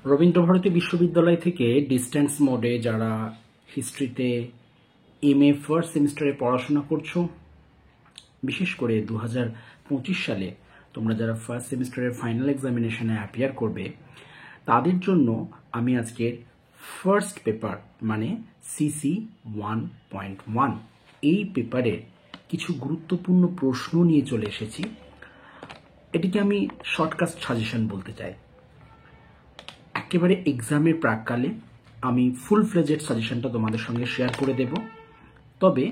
রবীন্দ্রভারতী বিশ্ববিদ্যালয় থেকে ডিস্টেন্স মোডে যারা হিস্ট্রিতে এমএ ফার্স্ট সেমিস্টারে পড়াশোনা করছো, বিশেষ করে 2025 সালে তোমরা যারা ফার্স্ট সেমিস্টারের ফাইনাল এক্সামিনেশনে অ্যাপিয়ার করবে, তাদের জন্য আমি আজকের ফার্স্ট পেপার মানে সিসি 1.1 এই পেপারের কিছু গুরুত্বপূর্ণ প্রশ্ন নিয়ে চলে এসেছি। এটিকে আমি শর্টকাট সাজেশন বলতে চাই। একেবারে এক্সামের প্রাককালে আমি ফুল ফ্লেজেড সাজেশনটা তোমাদের সঙ্গে শেয়ার করে দেব। তবে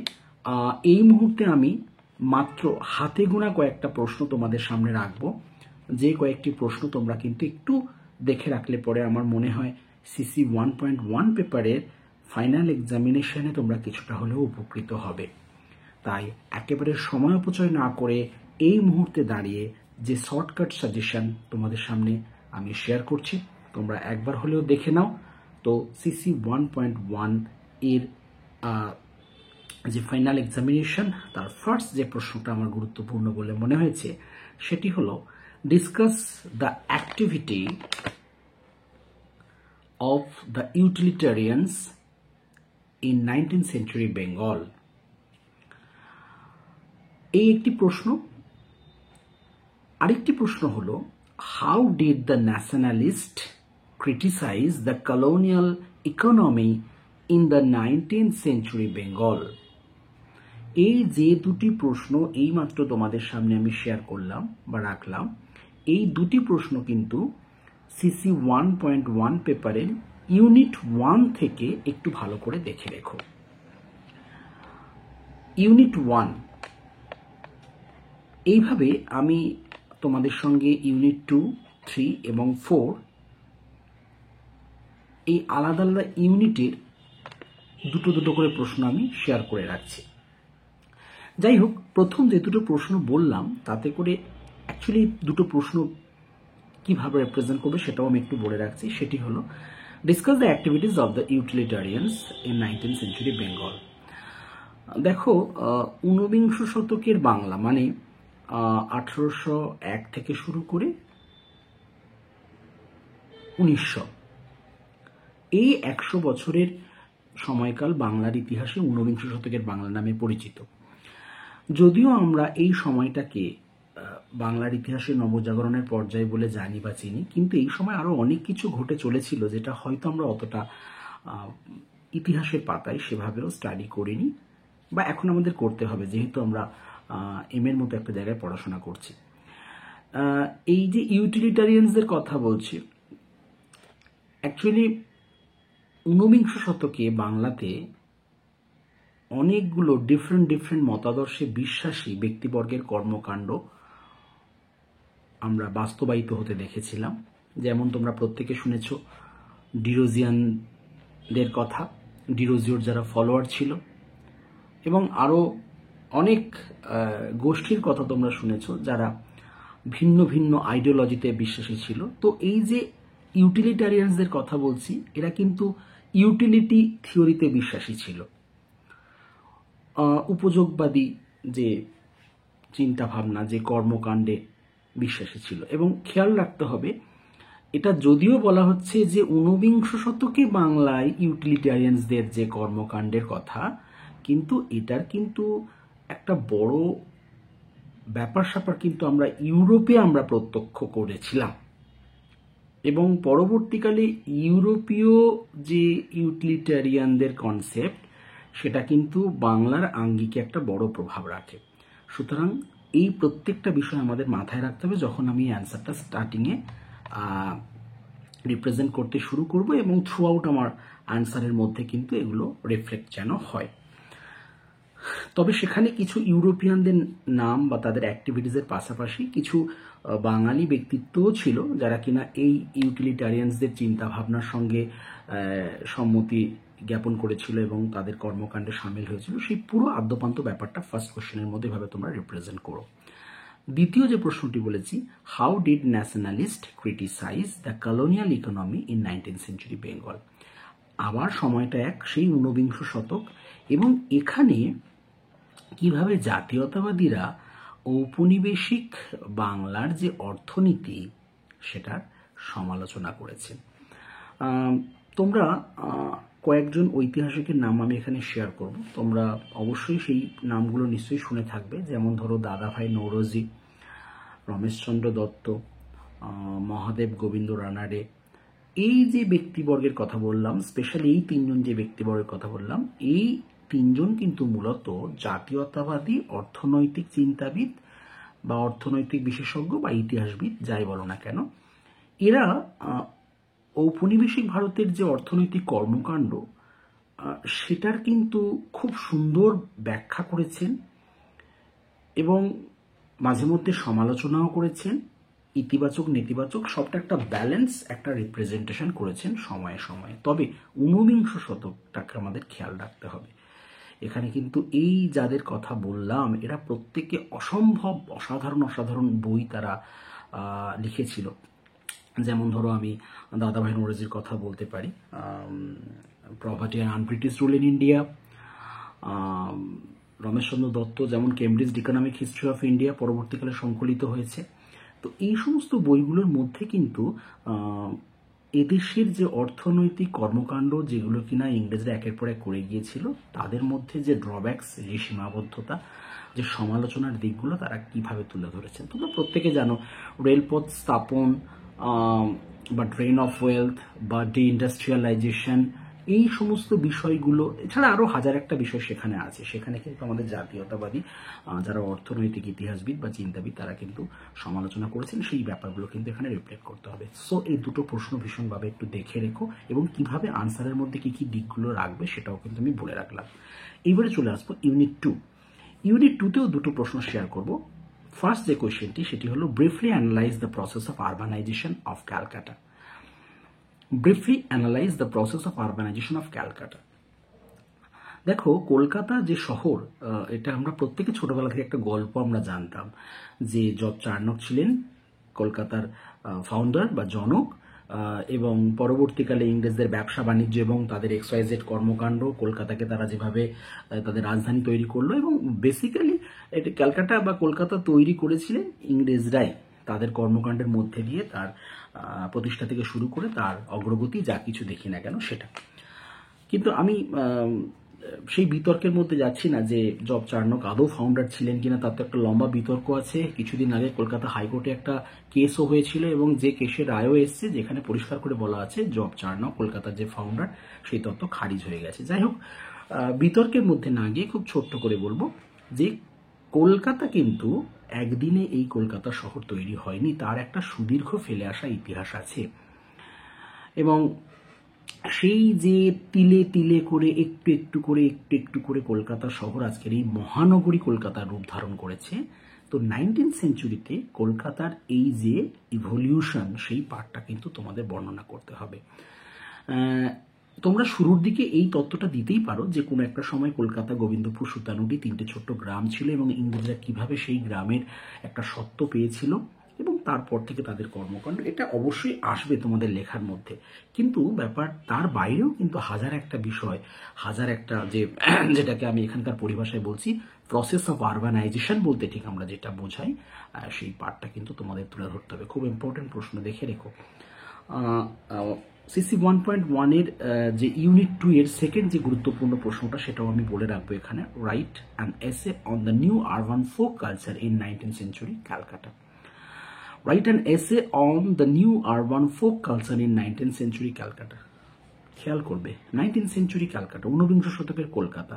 এই মুহূর্তে আমি মাত্র হাতে গোনা কয়েকটা প্রশ্ন তোমাদের সামনে রাখবো, যে কয়েকটি প্রশ্ন তোমরা কিন্তু একটু দেখে রাখলে পরে আমার মনে হয় সিসি 1.1 পেপারের ফাইনাল এক্সামিনেশনে তোমরা কিছুটা হলেও উপকৃত হবে। তাই একেবারে সময় অপচয় না করে এই মুহূর্তে দাঁড়িয়ে যে শর্টকাট সাজেশন তোমাদের সামনে আমি শেয়ার করছি, তোমরা একবার হলেও দেখে নাও। তো সিসি 1.1 এর যে ফাইনাল এক্সামিনেশন, তার ফার্স্ট যে প্রশ্নটা আমার গুরুত্বপূর্ণ বলে মনে হয়েছে সেটি হলো, discuss the activity of the utilitarians in 19th century Bengal. এই একটি প্রশ্ন। আরেকটি প্রশ্ন হলো, how did the nationalist criticise the colonial economy in the 19th century Bengal. এই যে দুটি প্রশ্ন এইমাত্র তোমাদের সামনে আমি শেয়ার করলাম বা রাখলাম, এই দুটি প্রশ্ন কিন্তু সিসি 1.1 পেপারের ইউনিট 1 থেকে একটু ভালো করে দেখে রেখো। ইউনিট 1 এইভাবে আমি তোমাদের সঙ্গে ইউনিট 2, 3 এবং 4 এই আলাদা আলাদা ইউনিটের দুটো দুটো করে প্রশ্ন আমি শেয়ার করে রাখছি। যাই হোক, প্রথম যে দুটো প্রশ্ন বললাম তাতে করে অ্যাকচুয়ালি দুটো প্রশ্ন কিভাবে রিপ্রেজেন্ট করবে সেটাও আমি একটু বলে রাখছি। সেটি হলো, discuss the activities of the utilitarians in 19th century Bengal. দেখো, ঊনবিংশ শতকের বাংলা মানে 1801 থেকে শুরু করে 1900, এই 100 বছরের সময়কাল বাংলার ইতিহাসে ঊনবিংশ শতকের বাংলা নামে পরিচিত। যদিও আমরা এই সময়টাকে বাংলার ইতিহাসে নবজাগরণের পর্যায়ে বলে জানি বা চিনি, কিন্তু এই সময় আরো অনেক কিছু ঘটে চলেছিল যেটা হয়তো আমরা অতটা ইতিহাসের পাতায় সেভাবেও স্টাডি করিনি, বা এখন আমাদের করতে হবে যেহেতু আমরা এম এর মতো একটা জায়গায় পড়াশোনা করছি। এই যে ইউটিলিটারিয়ানসদের কথা বলছি, অ্যাকচুয়ালি ঊনবিংশ শতকে বাংলাতে অনেকগুলো ডিফারেন্ট মতাদর্শে বিশ্বাসী ব্যক্তিবর্গের কর্মকাণ্ড আমরা বাস্তবায়িত হতে দেখেছিলাম। যেমন তোমরা প্রত্যেকে শুনেছ ডিরোজিয়ানদের কথা, ডিরোজিওর যারা ফলোয়ার ছিল, এবং আরো অনেক গোষ্ঠীর কথা তোমরা শুনেছ যারা ভিন্ন ভিন্ন আইডিওলজিতে বিশ্বাসী ছিল। তো এই যে ইউটিলিটারিয়ানসদের কথা বলছি, এরা কিন্তু ইউটিলিটি থিওরিতে বিশ্বাসী ছিল, উপযোগবাদী যে চিন্তা ভাবনা, যে কর্মকাণ্ডে বিশ্বাসী ছিল। এবং খেয়াল রাখতে হবে, এটা যদিও বলা হচ্ছে যে ঊনবিংশ শতকে বাংলায় ইউটিলিটারিয়ানসদের যে কর্মকাণ্ডের কথা, কিন্তু এটার কিন্তু একটা বড় ব্যাপার স্যাপার কিন্তু আমরা ইউরোপে আমরা প্রত্যক্ষ করেছিলাম, এবং পরবর্তীকালে ইউরোপীয় যে ইউটিলিটারিয়ানদের কনসেপ্ট সেটা কিন্তু বাংলার আঙ্গিকে একটা বড় প্রভাব রাখে। সুতরাং এই প্রত্যেকটা বিষয় আমাদের মাথায় রাখতে হবে যখন আমি অ্যান্সারটা স্টার্টিংয়ে রিপ্রেজেন্ট করতে শুরু করব, এবং থ্রু আউট আমার অ্যান্সারের মধ্যে কিন্তু এগুলো রিফ্লেক্ট যেন হয়। তবে সেখানে কিছু ইউরোপিয়ানদের নাম বা তাদের অ্যাক্টিভিটিসের পাশাপাশি কিছু বাঙালি ব্যক্তিত্বও ছিল যারা কিনা এই ইউটিলিটারিয়ানসদের চিন্তা ভাবনার সঙ্গে সম্মতি জ্ঞাপন করেছিল এবং তাদের কর্মকাণ্ডে সামিল হয়েছিল। সেই পুরো আদ্যপান্ত ব্যাপারটা ফার্স্ট কোশ্চেনের মধ্যে ভাবে তোমরা রিপ্রেজেন্ট করো। দ্বিতীয় যে প্রশ্নটি বলেছি, how did nationalist criticise the colonial economy in 19th century Bengal. আবার সময়টা সেই ঊনবিংশ শতক, এবং এখানে কিভাবে জাতীয়তাবাদীরা ঔপনিবেশিক বাংলার যে অর্থনীতি সেটার সমালোচনা করেছেন। তোমরা কয়েকজন ঐতিহাসিকের নাম আমি এখানে শেয়ার করব, তোমরা অবশ্যই সেই নামগুলো নিশ্চয়ই শুনে থাকবে। যেমন ধরো দাদাভাই নৌরোজি, রমেশচন্দ্র দত্ত, মহাদেব গোবিন্দ রানাডে। এই যে ব্যক্তিবর্গের কথা বললাম, স্পেশালি এই তিনজন যে ব্যক্তিবর্গের কথা বললাম, এই তিনজন কিন্তু মূলত জাতীয়তাবাদী অর্থনৈতিক চিন্তাবিদ বা অর্থনৈতিক বিশেষজ্ঞ বা ইতিহাসবিদ, যাই বলো না কেন। এরা ঔপনিবেশিক ভারতের যে অর্থনৈতিক কর্মকাণ্ড সেটার কিন্তু খুব সুন্দর ব্যাখ্যা করেছেন এবং মাঝে মধ্যে সমালোচনাও করেছেন, ইতিবাচক নেতিবাচক সবটা একটা ব্যালেন্স, একটা রিপ্রেজেন্টেশন করেছেন সময়ে সময়ে। তবে ঊনবিংশ শতকটাকে আমাদের খেয়াল রাখতে হবে। এখানে কিন্তু এই যাদের কথা বললাম এরা প্রত্যেকে অসম্ভব অসাধারণ অসাধারণ বই তারা লিখেছিল। যেমন ধরো আমি দাদাভাই নৌরোজির কথা বলতে পারি, poverty and British rule in India. Romeshchandra Dutt যেমন Cambridge economic history of India পরবর্তীকালে সংকলিত হয়েছে। তো এই সমস্ত বইগুলোর মধ্যে কিন্তু এদেশের যে অর্থনৈতিক কর্মকাণ্ড যেগুলো কিনা ইংরেজরা একের পর এক করে গিয়েছিল, তাদের মধ্যে যে ড্রব্যাকস, যে সীমাবদ্ধতা, যে সমালোচনার দিকগুলো তারা কিভাবে তুলে ধরেছেন। তোমরা প্রত্যেকে জানো রেলপথ স্থাপন বা ড্রেন অফ ওয়েলথ বা ডি ইন্ডাস্ট্রিয়ালাইজেশন, এই সমস্ত বিষয়গুলো এছাড়া আরও হাজার একটা বিষয় সেখানে আছে। সেখানে কিন্তু আমাদের জাতীয়তাবাদী যারা অর্থনৈতিক ইতিহাসবিদ বা চিন্তাবিদ তারা কিন্তু সমালোচনা করেছেন, সেই ব্যাপারগুলো কিন্তু এখানে রিফ্লেক্ট করতে হবে। সো এই দুটো প্রশ্ন ভীষণভাবে একটু দেখে রেখো এবং কিভাবে আনসারের মধ্যে কি কি দিকগুলো রাখবে সেটাও কিন্তু আমি বলে রাখলাম। এইবারে চলে আসবো ইউনিট 2। ইউনিট 2তেও দুটো প্রশ্ন শেয়ার করব। ফার্স্ট যে কোয়েশ্চেনটি সেটি হলো briefly analyse the process of urbanisation of Calcutta. Briefly analyse the process of urbanisation of Calcutta. দেখো কলকাতা যে শহর, এটা আমরা প্রত্যেকে ছোটবেলা থেকে একটা গল্প আমরা জানতাম যে জব চার্নক ছিলেন কলকাতার ফাউন্ডার বা জনক, এবং পরবর্তীকালে ইংরেজদের ব্যবসা বাণিজ্য এবং তাদের XYZ কর্মকাণ্ড, কলকাতাকে তারা যেভাবে তাদের রাজধানী তৈরি করলো, এবং বেসিক্যালি এটা ক্যালকাটা বা কলকাতা তৈরি করেছিলেন ইংরেজরাই তাদের কর্মকাণ্ডের মধ্যে দিয়ে, তার প্রতিষ্ঠা থেকে শুরু করে তার অগ্রগতি যা কিছু দেখি না কেন সেটা। কিন্তু আমি সেই বিতর্কের মধ্যে যাচ্ছি না যে জব চার্নক আদৌ ফাউন্ডার ছিলেন কিনা, তার তো একটা লম্বা বিতর্ক আছে। কিছুদিন আগে কলকাতা হাইকোর্টে একটা কেসও হয়েছিল এবং যে কেসের রায়ও এসছে, যেখানে পরিষ্কার করে বলা আছে জব চার্নক কলকাতার যে ফাউন্ডার সেই তত্ত্ব খারিজ হয়ে গেছে। যাই হোক, বিতর্কের মধ্যে না গিয়ে খুব ছোট্ট করে বলবো যে কলকাতা কিন্তু একদিনে এই কলকাতা শহর তৈরি হয়নি, তার একটা সুদীর্ঘ ফেলে আসা ইতিহাস আছে। এবং সেই যে তিলে তিলে করে একটু একটু করে একটু একটু করে কলকাতা শহর আজকের এই মহানগরী কলকাতার রূপ ধারণ করেছে। তো 19th সেঞ্চুরিতে কলকাতার এই যে ইভলিউশন, সেই পার্টটা কিন্তু তোমাদের বর্ণনা করতে হবে। তোমরা শুরুর দিকে এই তত্ত্বটা দিতেই পারো যে কোনো একটা সময় কলকাতা, গোবিন্দপুর, সুতানুটি তিনটে ছোট্ট গ্রাম ছিল এবং ইংরেজরা কিভাবে সেই গ্রামের একটা সত্ত্ব পেয়েছিল এবং তারপর থেকে তাদের কর্মকাণ্ড, এটা অবশ্যই আসবে তোমাদের লেখার মধ্যে। কিন্তু ব্যাপার তার বাইরেও কিন্তু হাজার একটা বিষয়, হাজার একটা যে যেটাকে আমি এখানকার পরিভাষায় বলছি প্রসেস অফ আরবানাইজেশন বলতে ঠিক আমরা যেটা বোঝাই, সেই পার্টটা কিন্তু তোমাদের তুলে ধরতে হবে। খুব ইম্পর্টেন্ট প্রশ্ন, দেখে রেখো। সিসি 1.1 এর যে ইউনিট 2 এর সেকেন্ড যে গুরুত্বপূর্ণ প্রশ্নটা সেটাও আমি বলে রাখবো এখানে। Write an essay on the new urban folk culture in 19th century Calcutta. Write an essay on the new urban folk culture in 19th century Calcutta. খেয়াল করবে 19th century ক্যালকাটা, ঊনবিংশ শতকের কলকাতা,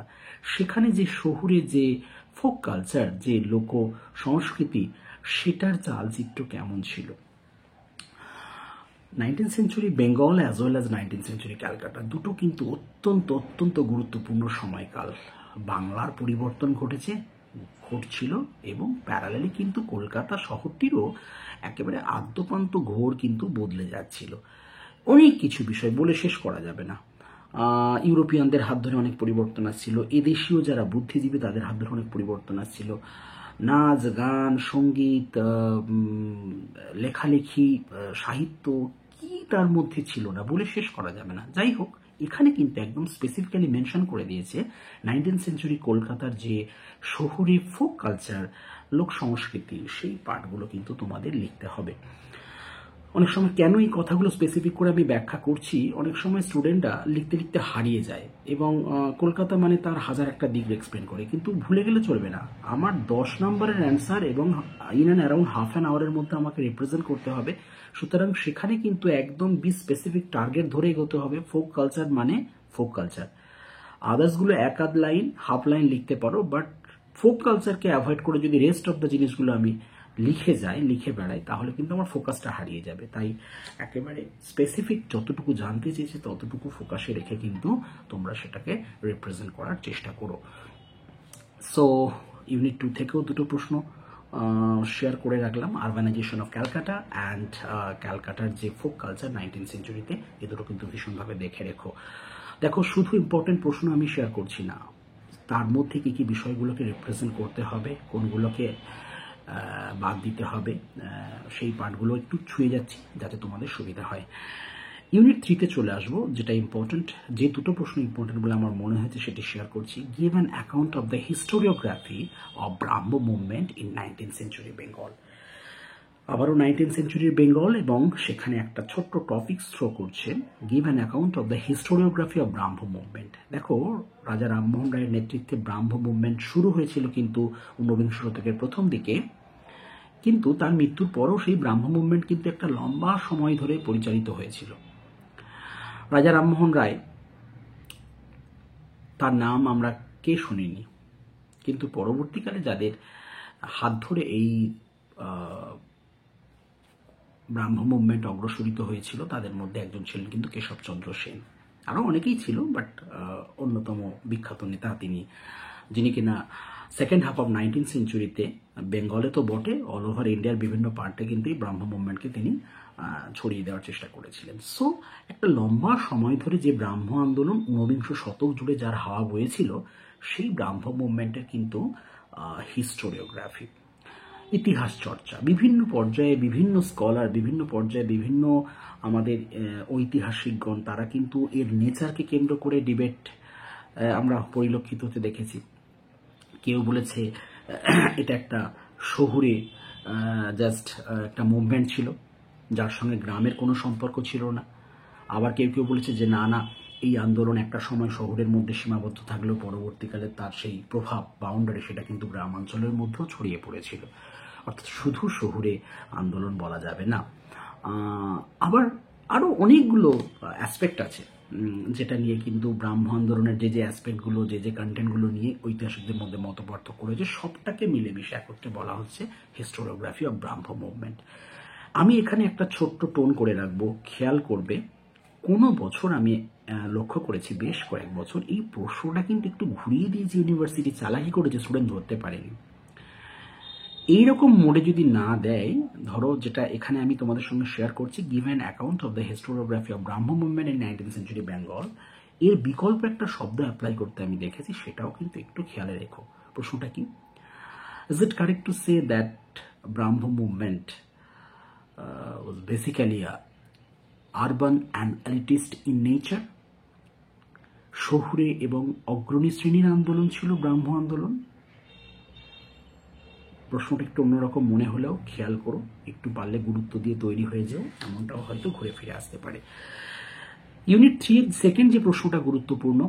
সেখানে যে শহুরে যে ফোক কালচার, যে লোক সংস্কৃতি, সেটার চালচিত্র কেমন ছিল। 19th century Bengal as well as 19th century Calcutta দুটো কিন্তু অত্যন্ত অত্যন্ত গুরুত্বপূর্ণ সময়কাল। বাংলার পরিবর্তন ঘটছিল এবং প্যারালালি কিন্তু কলকাতা শহরটিরও একেবারে আদ্যপান্ত ঘোর কিন্তু বদলে যাচ্ছিল। অনেক কিছু বিষয় বলে শেষ করা যাবে না। ইউরোপিয়ানদের হাত ধরে অনেক পরিবর্তন আসছিল, এদেশীয় যারা বুদ্ধিজীবী তাদের হাত ধরে অনেক পরিবর্তন আসছিল। নাচ, গান, সঙ্গীত, লেখালেখি, সাহিত্য, কি তার মধ্যে ছিল না, বলে শেষ করা যাবে না। যাই হোক, এখানে কিন্তু একদম স্পেসিফিক্যালি মেনশন করে দিয়েছে 19th century কলকাতার যে শহুরে ফোক কালচার, লোক সংস্কৃতি, সেই পার্টগুলো কিন্তু তোমাদের লিখতে হবে। অনেক সময় কেন এই কথাগুলো স্পেসিফিক করে আমি ব্যাখ্যা করছি, অনেক সময় স্টুডেন্টরা লিখতে লিখতে হারিয়ে যায় এবং কলকাতা মানে তার হাজার একটা দিক এক্সপ্লেন করে, কিন্তু ভুলে গেলে চলবে না। আমার 10 নম্বরের অ্যান্সার এবং in and around half an আওয়ারের মধ্যে আমাকে রিপ্রেজেন্ট করতে হবে। সুতরাং সেখানে কিন্তু একদম বি স্পেসিফিক টার্গেট ধরে এগোতে হবে। ফোক কালচার মানে ফোক কালচার। আদার্সগুলো এক আধ লাইন হাফ লাইন লিখতে পারো, বাট ফোক কালচারকে অ্যাভয়েড করে যদি রেস্ট অফ দ্য জিনিসগুলো আমি লিখে বেড়াই, তাহলে কিন্তু আমার ফোকাসটা হারিয়ে যাবে। তাই একেবারে স্পেসিফিক যতটুকু জানতে চেয়েছে ততটুকু ফোকাসে রেখে কিন্তু তোমরা সেটাকে রিপ্রেজেন্ট করার চেষ্টা করো। সো ইউনিট 2 থেকেও দুটো প্রশ্ন শেয়ার করে রাখলাম, আরবানাইজেশন অফ ক্যালকাটা অ্যান্ড ক্যালকাটার যে ফোক কালচার 19th সেঞ্চুরিতে, এ দুটো কিন্তু ভীষণভাবে দেখে রেখো। দেখো, শুধু ইম্পর্টেন্ট প্রশ্ন আমি শেয়ার করছি না, তার মধ্যে কি কি বিষয়গুলোকে রিপ্রেজেন্ট করতে হবে, কোনগুলোকে বাদ দিতে হবে, সেই পার্টগুলো একটু ছুঁয়ে যাচ্ছি যাতে তোমাদের সুবিধা হয়। ইউনিট 3-তে চলে আসবো, যেটা ইম্পর্টেন্ট, যে দুটো প্রশ্ন ইম্পর্টেন্ট বলে আমার মনে হয়েছে সেটি শেয়ার করছি। Give an account of the historiography of Brahmo movement in 19th century Bengal. আবারও 19th সেঞ্চুরির বেঙ্গল, এবং সেখানে একটা ছোট্ট টপিক থ্রো করছে, give an account of the historiography of Brahmo movement. দেখো, রাজা রামমোহন রায়ের নেতৃত্বে ব্রাহ্ম মুভমেন্ট শুরু হয়েছিল কিন্তু ঊনবিংশ শতকের প্রথম দিকে, কিন্তু তার মৃত্যুর পরও সেই ব্রাহ্ম মুভমেন্ট কিন্তু একটা লম্বা সময় ধরে পরিচালিত হয়েছিল। রাজা রামমোহন রায়, তার নাম আমরা কে শুনিনি, কিন্তু পরবর্তীকালে যাদের হাত ধরে এই ব্রাহ্ম মুভমেন্ট অগ্রসরিত হয়েছিল তাদের মধ্যে একজন ছিলেন কিন্তু কেশবচন্দ্র সেন। আরও অনেকেই ছিল, বাট অন্যতম বিখ্যাত নেতা তিনি, যিনি কিনা সেকেন্ড হাফ অফ 19th সেঞ্চুরিতে বেঙ্গলে তো বটে, অল ওভার ইন্ডিয়ার বিভিন্ন পার্টে কিন্তু এই ব্রাহ্ম মুভমেন্টকে তিনি ছড়িয়ে দেওয়ার চেষ্টা করেছিলেন। সো একটা লম্বা সময় ধরে যে ব্রাহ্ম আন্দোলন ঊনবিংশ শতক জুড়ে যার হাওয়া বয়েছিল, সেই ব্রাহ্ম মুভমেন্টের কিন্তু হিস্টোরিওগ্রাফি, ইতিহাস চর্চা, বিভিন্ন পর্যায়ে বিভিন্ন স্কলার, বিভিন্ন পর্যায়ে বিভিন্ন আমাদের ঐতিহাসিকগণ, তারা কিন্তু এর নেচারকে কেন্দ্র করে ডিবেট আমরা পরিলক্ষিত হতে দেখেছি। কেউ বলেছে এটা একটা শহুরে জাস্ট একটা মুভমেন্ট ছিল, যার সঙ্গে গ্রামের কোনো সম্পর্ক ছিল না। আবার কেউ কেউ বলেছে যে না না, এই আন্দোলন একটা সময় শহরের মধ্যে সীমাবদ্ধ থাকলেও পরবর্তীকালে তার সেই প্রভাব বাউন্ডারি সেটা কিন্তু গ্রামাঞ্চলের মধ্যেও ছড়িয়ে পড়েছিল, অর্থাৎ শুধু শহুরে আন্দোলন বলা যাবে না। আবার আরও অনেকগুলো অ্যাসপেক্ট আছে যেটা নিয়ে কিন্তু ব্রাহ্ম আন্দোলনের যে অ্যাসপেক্টগুলো, যে কন্টেন্টগুলো নিয়ে ঐতিহাসিকদের মধ্যে মত পার্থক্য রয়েছে, সবটাকে মিলেমিশে একত্রে বলা হচ্ছে হিস্টোরিওগ্রাফি অফ ব্রাহ্ম মুভমেন্ট। আমি এখানে একটা ছোট্ট টোন করে রাখবো, খেয়াল করবে। কোনো বছর আমি লক্ষ্য করেছি, বেশ কয়েক বছর এই প্রশ্নটা কিন্তু একটু ঘুরিয়ে দিয়েছে ইউনিভার্সিটি, চালাকি করেছে, স্টুডেন্ট ধরতে পারেনি। এইরকম মোডে যদি না দেয়, ধরো যেটা এখানে আমি তোমাদের সঙ্গে শেয়ার করছি, give an account of the historiography of Brahmo movement in 19th century Bengal, এর বিকল্প একটা শব্দ অ্যাপ্লাই করতে আমি দেখেছি, সেটাও কিন্তু একটু খেয়ালে রেখো। প্রশ্নটা কি? Is it correct to say that Brahmo movement was basically a urban and elitist in nature? শহুরে এবং অগ্রণী শ্রেণীর আন্দোলন ছিল ব্রাহ্ম আন্দোলন। প্রশ্নটা একটু অন্যরকম মনে হলেও খেয়াল করো, একটু পারলে গুরুত্ব দিয়ে তৈরি হয়ে যাও, এমনটাও হয়তো ঘুরে ফিরে আসতে পারে। ইউনিট 3 সেকেন্ড যে প্রশ্নটা গুরুত্বপূর্ণ,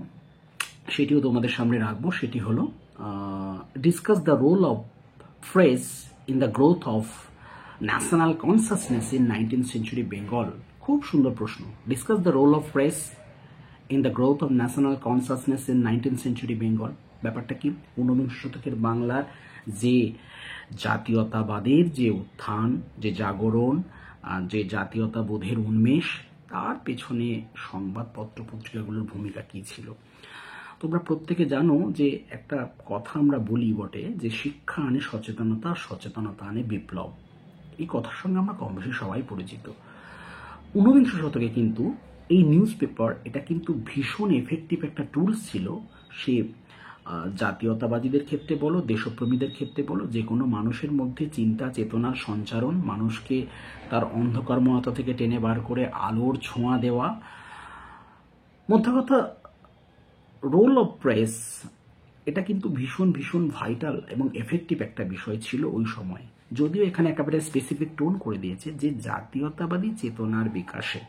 সেটিও তোমাদের সামনে রাখবো, সেটি হলো discuss the role of press in the growth of national consciousness in 19th century Bengal. খুব সুন্দর প্রশ্ন। Discuss the role of press in the growth of national consciousness in 19th century Bengal. ব্যাপারটা কি? ঊনবিংশ শতকের বাংলার যে জাতীয়তাবাদের যে উত্থান, যে জাগরণ, যে জাতীয়তাবোধের উন্মেষ, তার পেছনে সংবাদপত্র পত্রিকাগুলোর ভূমিকা কি ছিল? তোমরা প্রত্যেকে জানো যে একটা কথা আমরা বলি বটে, যে শিক্ষা আনে সচেতনতা, সচেতনতা আনে বিপ্লব। এই কথার সঙ্গে আমরা কম বেশি সবাই পরিচিত। ঊনবিংশ শতকে কিন্তু এই নিউজ পেপার, এটা কিন্তু ভীষণ এফেক্টিভ একটা টুলস ছিল। সে জাতীয়তাবাদীদের ক্ষেত্রে বলো, দেশপ্রেমীদের ক্ষেত্রে বলো, যে কোনো মানুষের মধ্যে চিন্তা চেতনার সঞ্চারণ, মানুষকে তার অন্ধকর্মতা থেকে টেনে বার করে আলোর ছোঁয়া দেওয়া। মোদ্দা কথা, রোল অফ প্রেস এটা কিন্তু ভীষণ ভীষণ ভাইটাল এবং এফেক্টিভ একটা বিষয় ছিল ওই সময়। যদিও এখানে একেবারে স্পেসিফিক টোন করে দিয়েছে যে জাতীয়তাবাদী চেতনার বিকাশে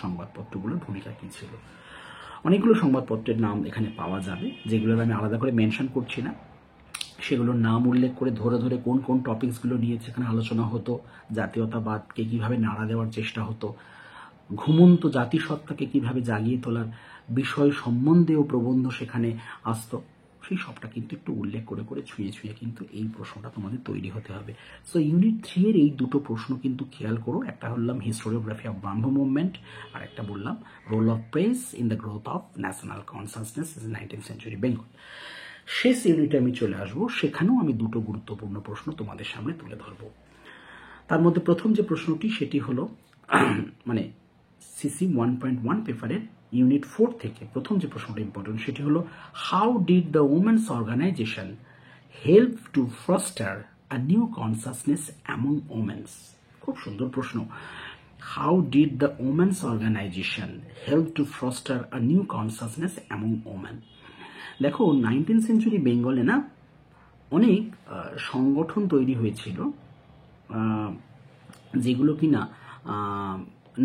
সংবাদপত্রগুলোর ভূমিকা কী ছিল। অনেকগুলো সংবাদপত্রের নাম এখানে পাওয়া যাবে, যেগুলো আমি আলাদা করে মেনশন করছি না। সেগুলোর নাম উল্লেখ করে ধরে ধরে কোন কোন টপিকসগুলো নিয়ে সেখানে আলোচনা হতো, জাতীয়তাবাদকে কিভাবে নাড়া দেওয়ার চেষ্টা হতো, ঘুমন্ত জাতিসত্তাকে কিভাবে জাগিয়ে তোলার বিষয় সম্বন্ধেও প্রবন্ধ সেখানে আসতো, সেই সবটা কিন্তু একটু উল্লেখ করে করে ছুঁয়ে ছুঁয়ে কিন্তু এই প্রশ্নটা তোমাদের তৈরি হতে হবে। সো ইউনিট 3 এর এই দুটো প্রশ্ন কিন্তু খেয়াল করো। একটা বললাম হিস্টোরিওগ্রাফি অফ ব্রাহ্ম মুভমেন্ট, আর একটা বললাম role of press in the growth of national consciousness in 19th century Bengal. শেষ ইউনিটে আমি চলে আসবো, সেখানেও আমি দুটো গুরুত্বপূর্ণ প্রশ্ন তোমাদের সামনে তুলে ধরবো। তার মধ্যে প্রথম যে প্রশ্নটি সেটি হলো মানে সিসি 1.1 পেপারের ইউনিট 4 থেকে প্রথম যে প্রশ্নটা ইম্পর্টেন্ট সেটি হলো how did the women's organisation help to foster a new consciousness among women's. খুব সুন্দর প্রশ্ন। How did the women's organisation help to foster a new consciousness among women. দেখো 19th সেঞ্চুরি বেঙ্গলে না অনেক সংগঠন তৈরি হয়েছিল যেগুলো কিনা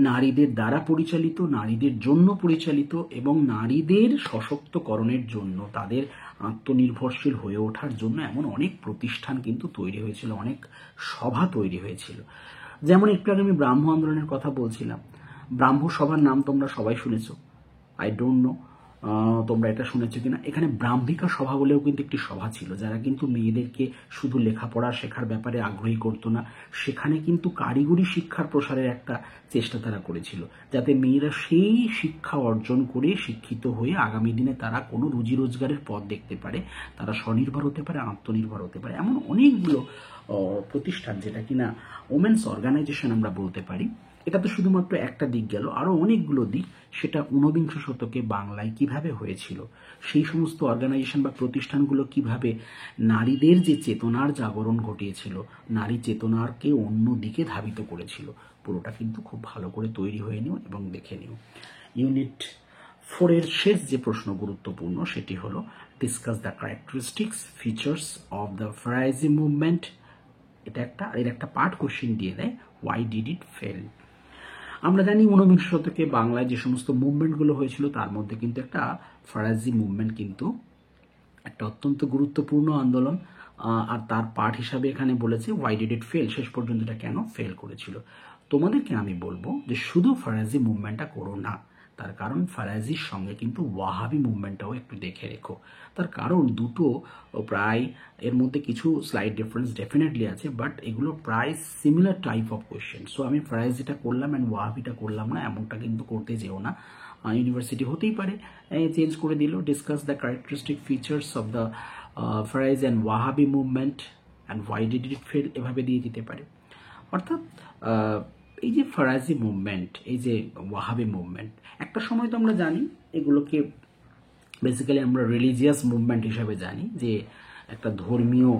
নারীদের দ্বারা পরিচালিত, নারীদের জন্য পরিচালিত এবং নারীদের সশক্তকরণের জন্য, তাদের আত্মনির্ভরশীল হয়ে ওঠার জন্য এমন অনেক প্রতিষ্ঠান কিন্তু তৈরি হয়েছিল, অনেক সভা তৈরি হয়েছিল। যেমন একটু আগে আমি ব্রাহ্ম আন্দোলনের কথা বলছিলাম, ব্রাহ্ম সভার নাম তোমরা সবাই শুনেছো, আই ডোন্ট নো তোমরা এটা শুনেছো কিনা। এখানে ব্রাহ্মিকা সভা বলেও কিন্তু একটি সভা ছিল, যারা কিন্তু মেয়েদেরকে শুধু লেখাপড়া শেখার ব্যাপারে আগ্রহী করতো না, সেখানে কিন্তু কারিগরি শিক্ষার প্রসারের একটা চেষ্টা তারা করেছিল, যাতে মেয়েরা সেই শিক্ষা অর্জন করে শিক্ষিত হয়ে আগামী দিনে তারা কোনো রুজি রোজগারের পথ দেখতে পারে, তারা স্বনির্ভর হতে পারে, আত্মনির্ভর হতে পারে। এমন অনেকগুলো প্রতিষ্ঠান যেটা কিনা ওমেন্স অর্গানাইজেশন আমরা বলতে পারি। এটা তো শুধুমাত্র একটা দিক গেল, আরো অনেকগুলো দিক সেটা 19বিংশ শতকে বাংলায় কিভাবে হয়েছিল, সেই সমস্ত অর্গানাইজেশন বা প্রতিষ্ঠানগুলো কিভাবে নারীদের যে চেতনার জাগরণ ঘটিয়েছিল, নারী চেতনাকে অন্য দিকে ধাবিত করেছিল, পুরোটা কিন্তু খুব ভালো করে তৈরি হয়ে নিও এবং দেখে নিও। ইউনিট 4 এর শেষ যে প্রশ্ন গুরুত্বপূর্ণ সেটি হলো discuss the characteristics features of the Faraizi movement. এর একটা পার্ট কোশ্চেন দিয়ে দেয়, হোয়াই ডিড ইট ফেল। আমরা জানি 19বিংশ শতকে বাংলায় যে সমস্ত মুভমেন্টগুলো হয়েছিল তার মধ্যে কিন্তু একটা ফরাজি মুভমেন্ট কিন্তু একটা অত্যন্ত গুরুত্বপূর্ণ আন্দোলন, আর তার পার্ট হিসাবে এখানে বলেছে হোয়াই ডিড ইট ফেল, শেষ পর্যন্ত এটা কেন ফেল করেছিল। তোমাদেরকে আমি বলবো যে শুধু ফরাজি মুভমেন্টটা করো না, তার কারণ ফরাজির সঙ্গে কিন্তু ওয়াহাবি মুভমেন্টটাও একটু দেখে রেখো। তার কারণ দুটো প্রায়, এর মধ্যে কিছু স্লাইড ডিফারেন্স ডেফিনেটলি আছে, বাট এগুলো প্রায় similar type of question. So আমি ফরাজিটা করলাম অ্যান্ড ওয়াহাবিটা করলাম না, এমনটা কিন্তু করতে যেও না। ইউনিভার্সিটি হতেই পারে চেঞ্জ করে দিল, discuss the characteristic features of the Faraizi and Wahabi movement and why did it fail, এভাবে দিয়ে দিতে পারে। অর্থাৎ এই যে ফরাজি মুভমেন্ট, এই যে ওয়াহাবি মুভমেন্ট, একটা সময় তো আমরা জানি এগুলোকে বেসিক্যালি আমরা রিলিজিয়াস মুভমেন্ট হিসাবে জানি, যে একটা ধর্মীয়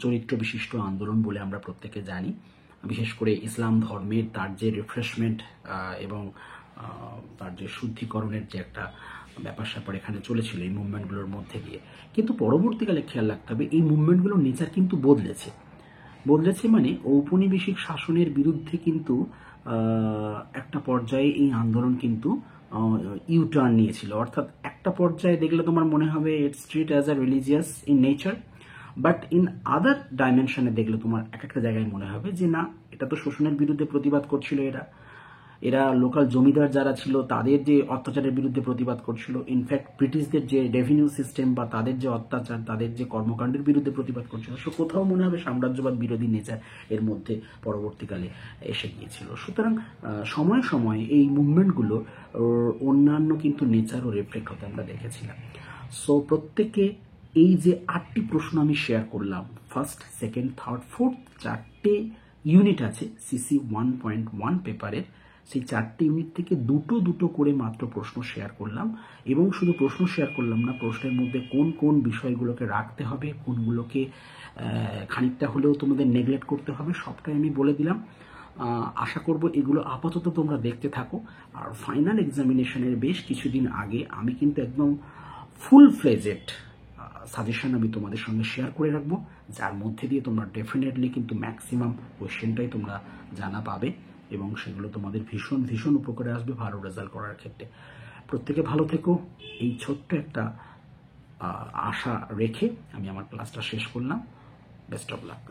চরিত্র বিশিষ্ট আন্দোলন বলে আমরা প্রত্যেকে জানি। বিশেষ করে ইসলাম ধর্মের তার যে রিফ্রেশমেন্ট এবং তার যে শুদ্ধিকরণের যে একটা ব্যাপার স্যাপার এখানে চলেছিল এই মুভমেন্টগুলোর মধ্যে দিয়ে। কিন্তু পরবর্তীকালে খেয়াল রাখতে হবে এই মুভমেন্টগুলোর নেচার কিন্তু বদলেছে। মানে ঔপনিবেশিক শাসনের বিরুদ্ধে কিন্তু একটা পর্যায়ে এই আন্দোলন কিন্তু ইউটার্ন নিয়েছিল। অর্থাৎ একটা পর্যায়ে দেখলে তোমার মনে হবে it's treat as a religious in nature, but in other ডাইমেনশনে দেখলে তোমার এক একটা জায়গায় মনে হবে যে না, এটা তো শোষণের বিরুদ্ধে প্রতিবাদ করছিল, এরা লোকাল জমিদার যারা ছিল তাদের যে অত্যাচারের বিরুদ্ধে প্রতিবাদ করছিল, ইনফ্যাক্ট ব্রিটিশদের যে রেভিনিউ সিস্টেম বা তাদের যে অত্যাচার, তাদের যে কর্মকাণ্ডের বিরুদ্ধে প্রতিবাদ করছিল। সো কোথাও মনে হবে সাম্রাজ্যবাদ বিরোধী নেচার এর মধ্যে পরবর্তীকালে এসে গিয়েছিল। সুতরাং সময়ে সময়ে এই মুভমেন্টগুলো অন্যান্য কিন্তু নেচারও রিফ্লেক্ট হতে আমরা দেখেছিলাম। সো প্রত্যেকে এই যে 8টি প্রশ্ন আমি শেয়ার করলাম, ফার্স্ট, সেকেন্ড, থার্ড, ফোর্থ 4টে ইউনিট আছে সিসি 1.1 পেপারের, সেই 4টে ইউনিট থেকে দুটো দুটো করে মাত্র প্রশ্ন শেয়ার করলাম। এবং শুধু প্রশ্ন শেয়ার করলাম না, প্রশ্নের মধ্যে কোন কোন বিষয়গুলোকে রাখতে হবে, কোনগুলোকে খানিকটা হলেও তোমাদের নেগলেক্ট করতে হবে, সবটাই আমি বলে দিলাম। আশা করব এগুলো আপাতত তোমরা দেখতে থাকো। আর ফাইনাল এক্সামিনেশনের বেশ কিছুদিন আগে আমি কিন্তু একদম ফুল ফ্লেজেড সাজেশন আমি তোমাদের সঙ্গে শেয়ার করে রাখবো, যার মধ্যে দিয়ে তোমরা ডেফিনেটলি কিন্তু ম্যাক্সিমাম কোয়েশ্চেনটাই তোমরা জানা পাবে এবং সেগুলো তোমাদের ভীষণ ভীষণ উপকারে আসবে ভালো রেজাল্ট করার ক্ষেত্রে। প্রত্যেকে ভালো থেকো, এই ছোট্ট একটা আশা রেখে আমি আমার ক্লাসটা শেষ করলাম। Best of luck.